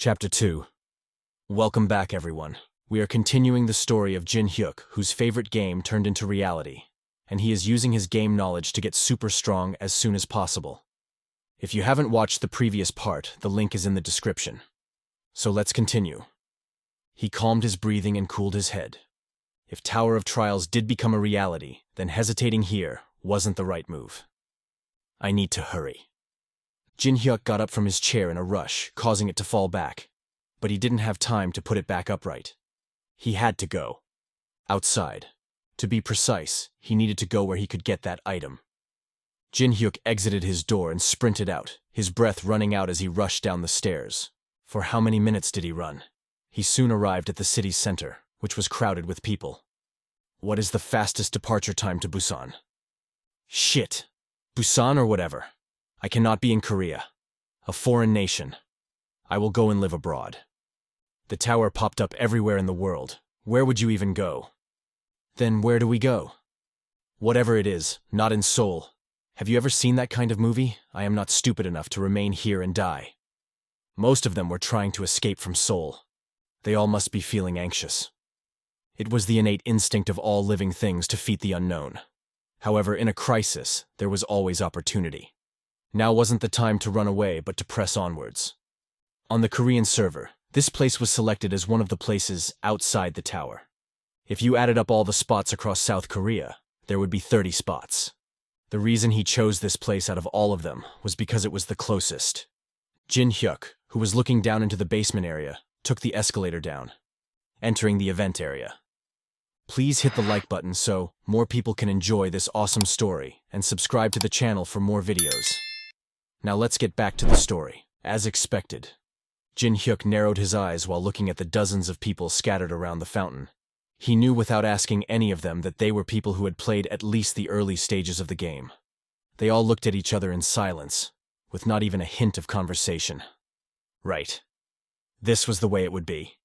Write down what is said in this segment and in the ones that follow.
Chapter 2. Welcome back, everyone. We are continuing the story of Jin Hyuk, whose favorite game turned into reality, and he is using his game knowledge to get super strong as soon as possible. If you haven't watched the previous part, the link is in the description. So let's continue. He calmed his breathing and cooled his head. If Tower of Trials did become a reality, then hesitating here wasn't the right move. I need to hurry. Jin Hyuk got up from his chair in a rush, causing it to fall back. But he didn't have time to put it back upright. He had to go. Outside. To be precise, he needed to go where he could get that item. Jin Hyuk exited his door and sprinted out, his breath running out as he rushed down the stairs. For how many minutes did he run? He soon arrived at the city's center, which was crowded with people. What is the fastest departure time to Busan? Shit. Busan or whatever. I cannot be in Korea. A foreign nation. I will go and live abroad. The tower popped up everywhere in the world. Where would you even go? Then where do we go? Whatever it is, not in Seoul. Have you ever seen that kind of movie? I am not stupid enough to remain here and die. Most of them were trying to escape from Seoul. They all must be feeling anxious. It was the innate instinct of all living things to feat the unknown. However, in a crisis, there was always opportunity. Now wasn't the time to run away, but to press onwards. On the Korean server, this place was selected as one of the places outside the tower. If you added up all the spots across South Korea, there would be 30 spots. The reason he chose this place out of all of them was because it was the closest. Jin Hyuk, who was looking down into the basement area, took the escalator down, entering the event area. Please hit the like button so more people can enjoy this awesome story, and subscribe to the channel for more videos. Now let's get back to the story. As expected, Jin Hyuk narrowed his eyes while looking at the dozens of people scattered around the fountain. He knew without asking any of them that they were people who had played at least the early stages of the game. They all looked at each other in silence, with not even a hint of conversation. Right. This was the way it would be.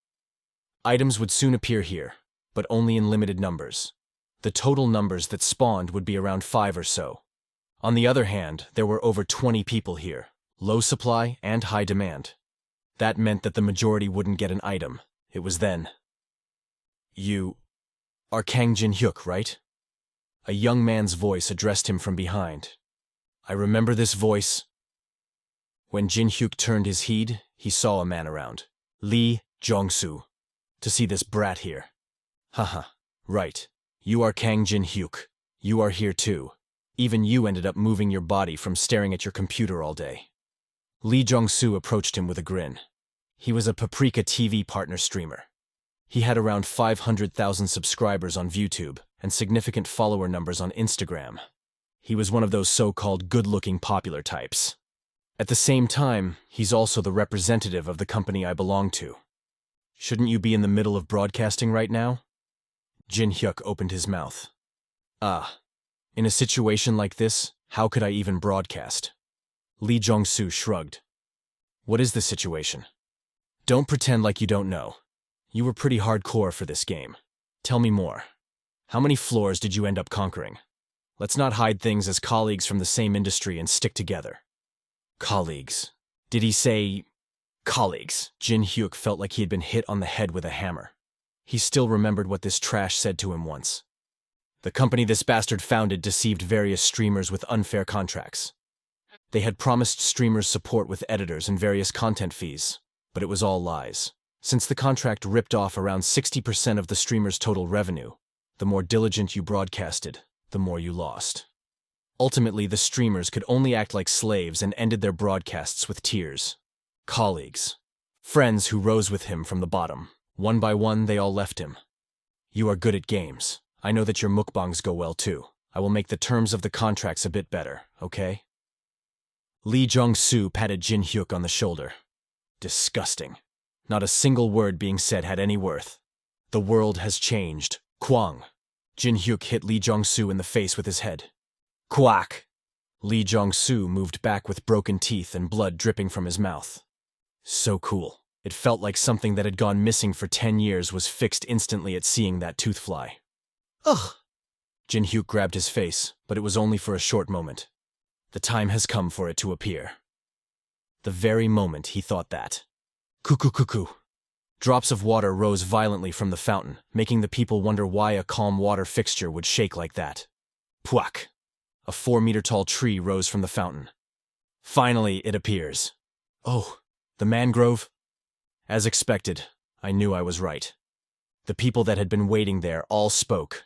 Items would soon appear here, but only in limited numbers. The total numbers that spawned would be around 5 or so. On the other hand, there were over 20 people here, low supply and high demand. That meant that the majority wouldn't get an item. It was then. You are Kang Jin Hyuk, right? A young man's voice addressed him from behind. I remember this voice. When Jin Hyuk turned his head, he saw a man around. Lee Jong-soo. To see this brat here. Haha, right. You are Kang Jin Hyuk. You are here too. Even you ended up moving your body from staring at your computer all day. Lee Jong-soo approached him with a grin. He was a Paprika TV partner streamer. He had around 500,000 subscribers on YouTube and significant follower numbers on Instagram. He was one of those so-called good-looking popular types. At the same time, he's also the representative of the company I belong to. Shouldn't you be in the middle of broadcasting right now? Jin Hyuk opened his mouth. In a situation like this, how could I even broadcast? Lee Jong-soo shrugged. What is the situation? Don't pretend like you don't know. You were pretty hardcore for this game. Tell me more. How many floors did you end up conquering? Let's not hide things as colleagues from the same industry and stick together. Colleagues. Did he say colleagues? Jin Hyuk felt like he had been hit on the head with a hammer. He still remembered what this trash said to him once. The company this bastard founded deceived various streamers with unfair contracts. They had promised streamers support with editors and various content fees, but it was all lies. Since the contract ripped off around 60% of the streamer's total revenue, the more diligent you broadcasted, the more you lost. Ultimately, the streamers could only act like slaves and ended their broadcasts with tears. Colleagues. Friends who rose with him from the bottom. One by one, they all left him. You are good at games. I know that your mukbangs go well too. I will make the terms of the contracts a bit better, okay? Lee Jong-soo patted Jin Hyuk on the shoulder. Disgusting. Not a single word being said had any worth. The world has changed. Kwang. Jin Hyuk hit Lee Jong-soo in the face with his head. Quack. Lee Jong-soo moved back with broken teeth and blood dripping from his mouth. So cool. It felt like something that had gone missing for 10 years was fixed instantly at seeing that tooth fly. Ugh. Jin Hyuk grabbed his face, but it was only for a short moment. The time has come for it to appear. The very moment he thought that, Cuckoo cuckoo. Drops of water rose violently from the fountain, making the people wonder why a calm water fixture would shake like that. Pwak! A 4-meter-tall tree rose from the fountain. Finally, it appears. Oh, the mangrove? As expected, I knew I was right. The people that had been waiting there all spoke.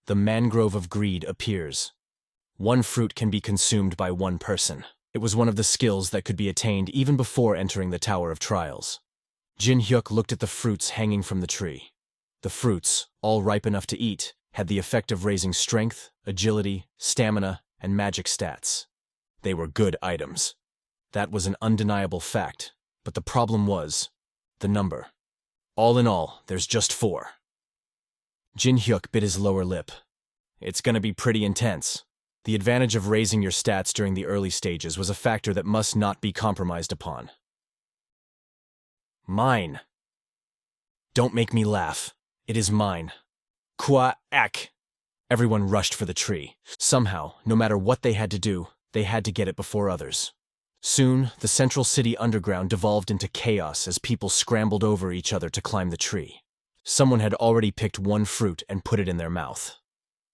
The mangrove of greed appears. One fruit can be consumed by one person. It was one of the skills that could be attained even before entering the Tower of Trials. Jin Hyuk looked at the fruits hanging from the tree. The fruits, all ripe enough to eat, had the effect of raising strength, agility, stamina, and magic stats. They were good items. That was an undeniable fact, but the problem was the number. All in all, there's just 4. Jin Hyuk bit his lower lip. It's gonna be pretty intense. The advantage of raising your stats during the early stages was a factor that must not be compromised upon. Mine. Don't make me laugh. It is mine. Kwa-ak! Everyone rushed for the tree. Somehow, no matter what they had to do, they had to get it before others. Soon, the central city underground devolved into chaos as people scrambled over each other to climb the tree. Someone had already picked one fruit and put it in their mouth.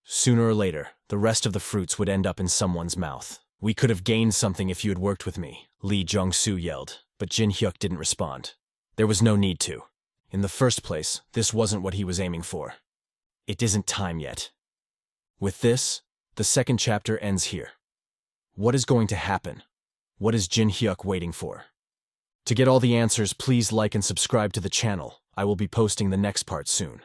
Sooner or later, the rest of the fruits would end up in someone's mouth. We could have gained something if you had worked with me, Lee Jong-soo yelled, but Jin Hyuk didn't respond. There was no need to. In the first place, this wasn't what he was aiming for. It isn't time yet. With this, the second chapter ends here. What is going to happen? What is Jin Hyuk waiting for? To get all the answers, please like and subscribe to the channel. I will be posting the next part soon.